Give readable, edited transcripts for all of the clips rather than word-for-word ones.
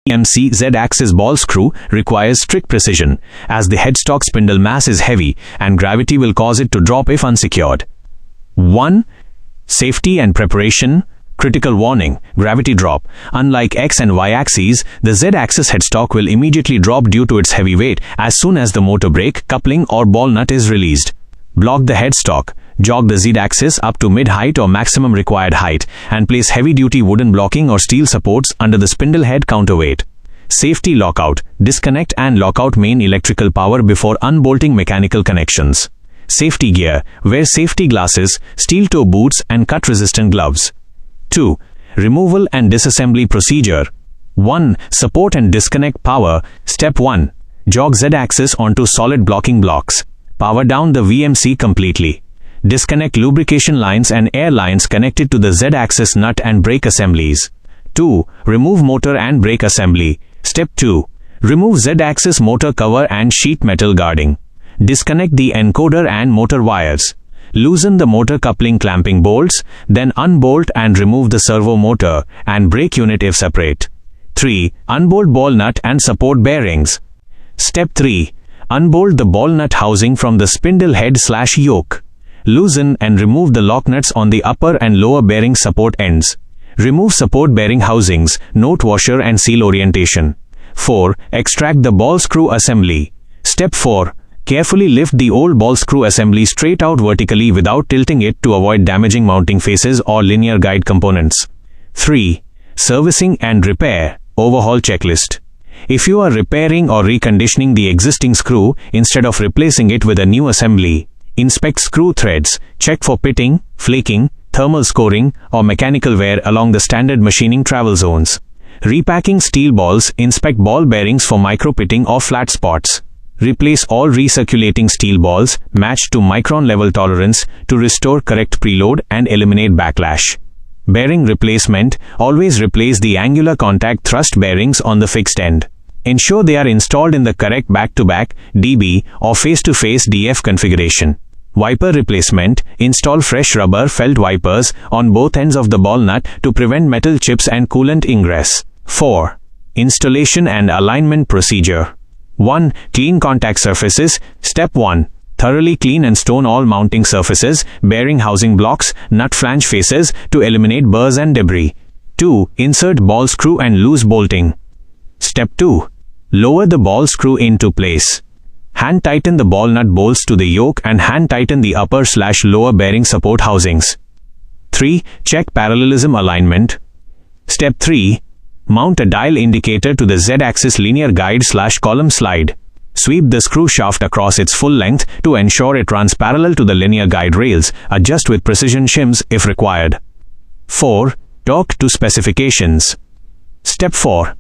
EMC Z-axis ball screw requires strict precision, as the headstock spindle mass is heavy and gravity will cause it to drop if unsecured. 1. Safety and preparation. Critical warning: gravity drop. Unlike X and Y axes, the Z-axis headstock will immediately drop due to its heavy weight as soon as the motor brake, coupling or ball nut is released. Block the headstock. Jog the Z-axis up to mid-height or maximum required height and place heavy-duty wooden blocking or steel supports under the spindle head counterweight. Safety lockout. Disconnect and lock out main electrical power before unbolting mechanical connections. Safety gear. Wear safety glasses, steel toe boots and cut-resistant gloves. 2. Removal and disassembly procedure. 1. Support and disconnect power. Step 1. Jog Z-axis onto solid blocking blocks. Power down the VMC completely. Disconnect lubrication lines and air lines connected to the Z-axis nut and brake assemblies. 2. Remove motor and brake assembly. Step 2. Remove Z-axis motor cover and sheet metal guarding. Disconnect the encoder and motor wires. Loosen the motor coupling clamping bolts, then unbolt and remove the servo motor and brake unit if separate. 3. Unbolt ball nut and support bearings. Step 3. Unbolt the ball nut housing from the spindle head/yoke. Loosen and remove the lock nuts on the upper and lower bearing support ends. Remove support bearing housings, note washer and seal orientation. 4. Extract the ball screw assembly. Step 4. Carefully lift the old ball screw assembly straight out vertically without tilting it to avoid damaging mounting faces or linear guide components. 3. Servicing and repair. Overhaul checklist. If you are repairing or reconditioning the existing screw instead of replacing it with a new assembly, inspect screw threads, check for pitting, flaking, thermal scoring, or mechanical wear along the standard machining travel zones. Repacking steel balls, inspect ball bearings for micro pitting or flat spots. Replace all recirculating steel balls matched to micron level tolerance to restore correct preload and eliminate backlash. Bearing replacement. Always replace the angular contact thrust bearings on the fixed end. Ensure they are installed in the correct back-to-back DB or face-to-face DF configuration. Wiper replacement. Install fresh rubber felt wipers on both ends of the ball nut to prevent metal chips and coolant ingress. 4. Installation and alignment procedure. 1. Clean contact surfaces. Step 1. Thoroughly clean and stone all mounting surfaces, bearing housing blocks, nut flange faces to eliminate burrs and debris. 2. Insert ball screw and loose bolting. Step 2. Lower the ball screw into place. Hand tighten the ball nut bolts to the yoke and hand tighten the upper/lower bearing support housings. 3. Check parallelism alignment. Step 3. Mount a dial indicator to the Z-axis linear guide/column slide. Sweep the screw shaft across its full length to ensure it runs parallel to the linear guide rails. Adjust with precision shims if required. 4. Torque to specifications. Step 4.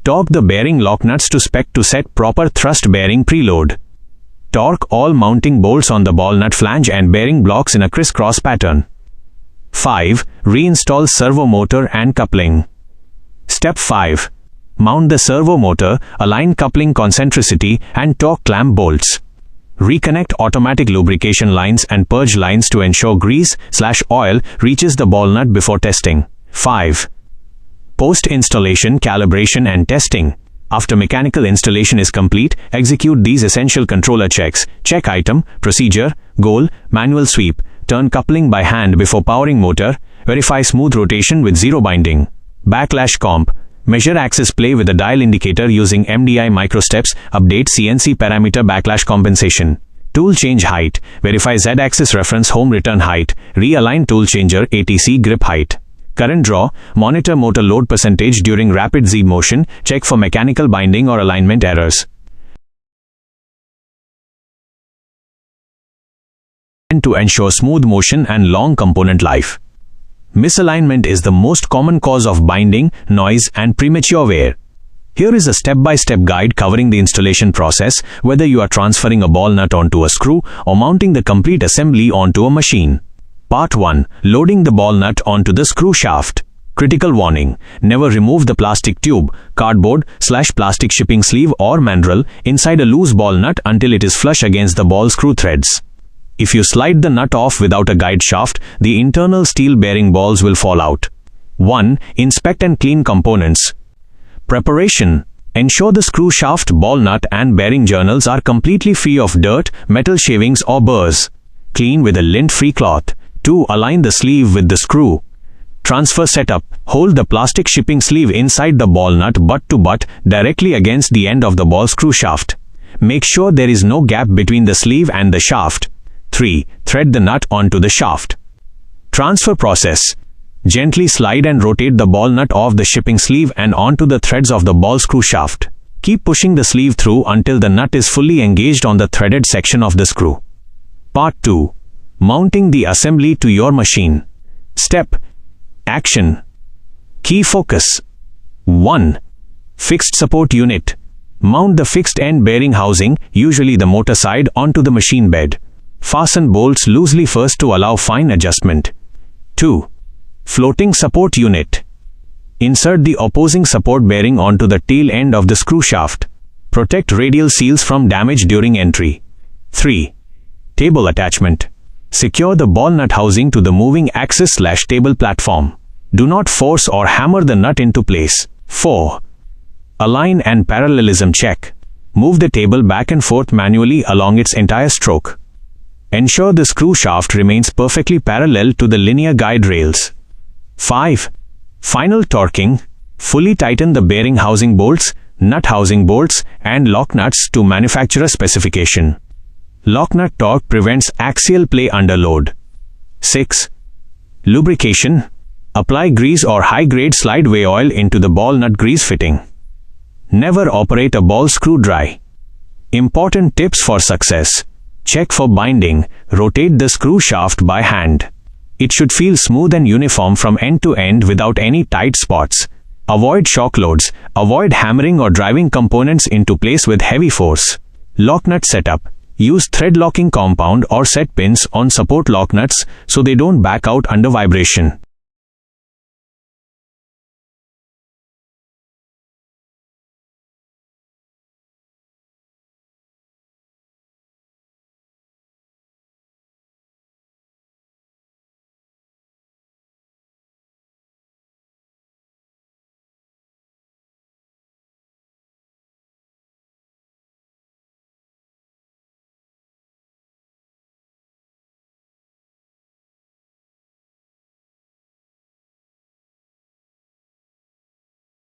Torque the bearing lock nuts to spec to set proper thrust bearing preload. Torque all mounting bolts on the ball nut flange and bearing blocks in a crisscross pattern. 5. Reinstall servo motor and coupling. Step 5. Mount the servo motor, align coupling concentricity and torque clamp bolts. Reconnect automatic lubrication lines and purge lines to ensure grease/oil reaches the ball nut before testing. 5. Post-installation calibration and testing. After mechanical installation is complete, execute these essential controller checks. Check item, procedure, goal, manual sweep. Turn coupling by hand before powering motor. Verify smooth rotation with zero binding. Backlash comp. Measure axis play with a dial indicator using MDI microsteps. Update CNC parameter backlash compensation. Tool change height. Verify Z-axis reference home return height. Realign tool changer ATC grip height. Current draw. Monitor motor load percentage during rapid Z motion. Check for mechanical binding or alignment errors. To ensure smooth motion and long component life. Misalignment is the most common cause of binding, noise, and premature wear. Here is a step-by-step guide covering the installation process, whether you are transferring a ball nut onto a screw or mounting the complete assembly onto a machine. Part 1. Loading the ball nut onto the screw shaft. Critical warning: never remove the plastic tube, cardboard/plastic shipping sleeve or mandrel inside a loose ball nut until it is flush against the ball screw threads. If you slide the nut off without a guide shaft, the internal steel bearing balls will fall out. 1. Inspect and clean components. Preparation. Ensure the screw shaft, ball nut and bearing journals are completely free of dirt, metal shavings or burrs. Clean with a lint-free cloth. 2. Align the sleeve with the screw. Transfer setup. Hold the plastic shipping sleeve inside the ball nut butt to butt directly against the end of the ball screw shaft. Make sure there is no gap between the sleeve and the shaft. 3. Thread the nut onto the shaft. Transfer process. Gently slide and rotate the ball nut off the shipping sleeve and onto the threads of the ball screw shaft. Keep pushing the sleeve through until the nut is fully engaged on the threaded section of the screw. Part 2. Mounting the assembly to your machine. Step. Action. Key focus. 1. Fixed support unit. Mount the fixed end bearing housing, usually the motor side, onto the machine bed. Fasten bolts loosely first to allow fine adjustment. 2. Floating support unit. Insert the opposing support bearing onto the tail end of the screw shaft. Protect radial seals from damage during entry. 3. Table attachment. Secure the ball nut housing to the moving axis/table platform. Do not force or hammer the nut into place. 4. Align and parallelism check. Move the table back and forth manually along its entire stroke. Ensure the screw shaft remains perfectly parallel to the linear guide rails. 5. Final torquing. Fully tighten the bearing housing bolts, nut housing bolts, and lock nuts to manufacturer specification. Lock nut torque prevents axial play under load. 6. Lubrication. Apply grease or high-grade slide-away oil into the ball nut grease fitting. Never operate a ball screw dry. Important tips for success. Check for binding. Rotate the screw shaft by hand. It should feel smooth and uniform from end to end without any tight spots. Avoid shock loads. Avoid hammering or driving components into place with heavy force. Lock nut setup. Use thread locking compound or set pins on support lock nuts so they don't back out under vibration.